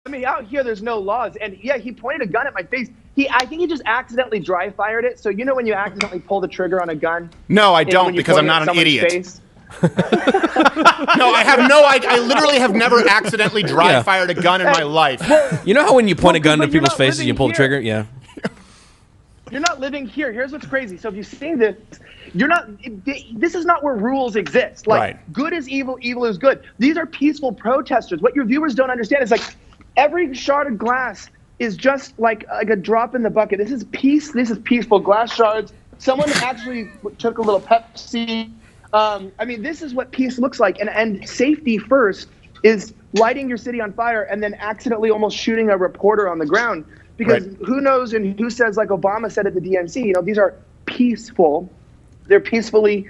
mean, out here, there's no laws. And yeah, he pointed a gun at my face. I think he just accidentally dry fired it. So you know when you accidentally pull the trigger on a gun? No, I don't, because I'm not an idiot. Face? No, I literally have never accidentally dry fired a gun in my life. Well, you know how when you point a gun to people's faces, you pull the trigger? Yeah. You're not living here. Here's what's crazy. So if you see this, you're not. This is not where rules exist. Like good is evil, evil is good. These are peaceful protesters. What your viewers don't understand is like every shard of glass is just like a drop in the bucket. This is peace. This is peaceful. Glass shards. Someone actually took a little Pepsi. I mean, this is what peace looks like. And safety first is lighting your city on fire and then accidentally almost shooting a reporter on the ground. Because who knows and who says, like Obama said at the DNC, you know, these are peaceful. They're peacefully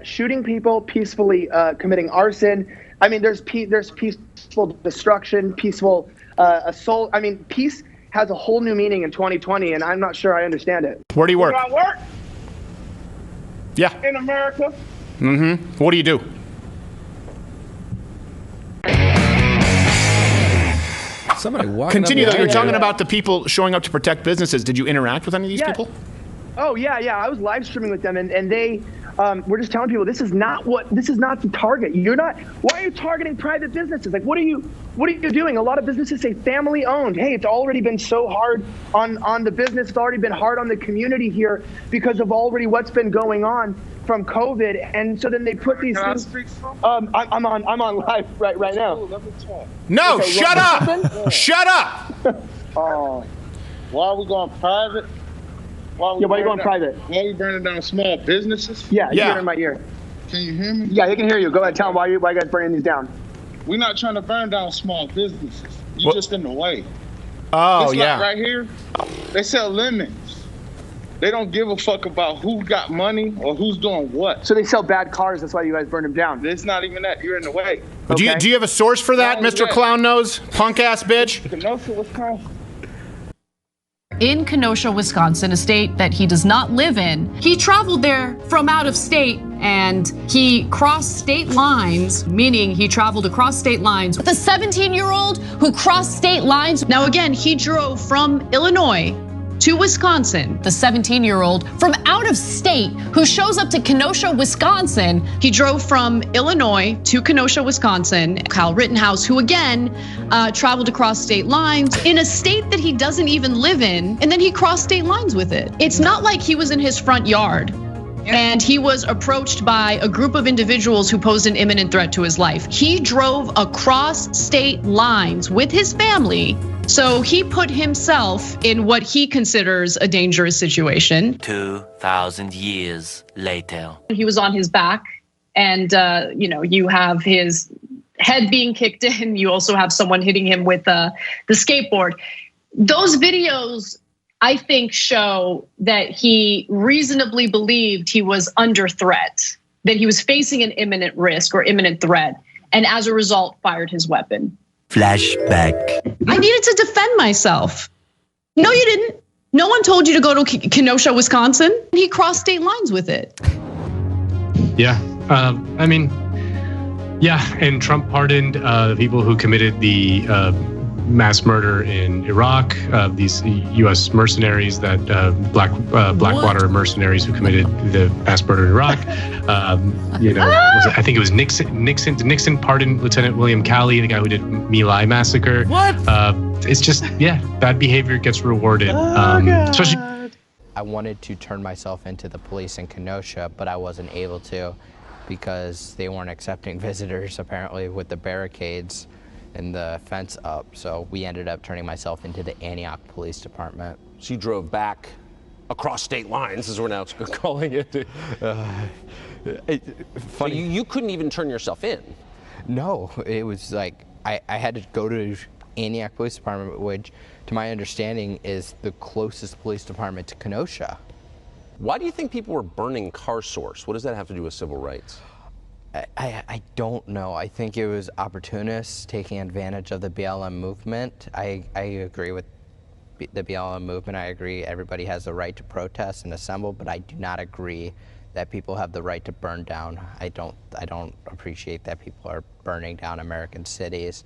shooting people, peacefully committing arson. I mean, there's peaceful destruction, peaceful assault. I mean, peace has a whole new meaning in 2020, and I'm not sure I understand it. Where do you work? Where I work? Yeah. In America. Mm-hmm. What do you do? Somebody walking Continue, though. You're talking about the people showing up to protect businesses. Did you interact with any of these people? Oh, yeah. I was live streaming with them, and they were just telling people this is not the target. You're not. Why are you targeting private businesses? Like, what are you doing? A lot of businesses say family owned. Hey, it's already been so hard on the business. It's already been hard on the community here because of already what's been going on from COVID, and so then they put these things. I'm on live right now. No, okay, shut up! Shut up! Why are we going private? Why are you going private? Why are we burning down small businesses? Yeah, you're in my ear. Can you hear me? Yeah, he can hear you. Go ahead, tell him why you guys burning these down. We're not trying to burn down small businesses. You're just in the way. Oh, this yeah. Right here, they sell lemons. They don't give a fuck about who got money or who's doing what. So they sell bad cars. That's why you guys burn them down. It's not even that. You're in the way. Okay. Do you have a source for that, Mr. Clown Nose? Punk ass bitch? Kenosha, Wisconsin. In Kenosha, Wisconsin, a state that he does not live in. He traveled there from out of state and he crossed state lines, meaning he traveled across state lines. The 17-year-old who crossed state lines. Now again, he drove from Illinois to Wisconsin. The 17-year-old from out of state who shows up to Kenosha, Wisconsin. He drove from Illinois to Kenosha, Wisconsin. Kyle Rittenhouse, who again traveled across state lines in a state that he doesn't even live in, and then he crossed state lines with it. It's not like he was in his front yard and he was approached by a group of individuals who posed an imminent threat to his life. He drove across state lines with his family. So he put himself in what he considers a dangerous situation. 2,000 years later. He was on his back and you have his head being kicked in. You also have someone hitting him with the skateboard. Those videos, I think, show that he reasonably believed he was under threat, that he was facing an imminent risk or imminent threat, and as a result, fired his weapon. Flashback. I needed to defend myself. No, you didn't. No one told you to go to Kenosha, Wisconsin. He crossed state lines with it. Yeah, I mean, yeah, and Trump pardoned the people who committed the mass murder in Iraq, these U.S. mercenaries, that Blackwater mercenaries who committed the mass murder in Iraq. I think it was Nixon. Did Nixon pardon Lieutenant William Calley, the guy who did My Lai massacre? What? It's just, bad behavior gets rewarded. Especially. I wanted to turn myself into the police in Kenosha, but I wasn't able to because they weren't accepting visitors, apparently, with the barricades and the fence up. So we ended up turning myself into the Antioch Police Department. So you drove back across state lines, as we're now calling it. Funny. So you couldn't even turn yourself in? No, it was like I had to go to Antioch Police Department, which, to my understanding, is the closest police department to Kenosha. Why do you think people were burning car source? What does that have to do with civil rights? I don't know. I think it was opportunists taking advantage of the BLM movement. I agree with the BLM movement. I agree everybody has the right to protest and assemble, but I do not agree that people have the right to burn down. I don't appreciate that people are burning down American cities.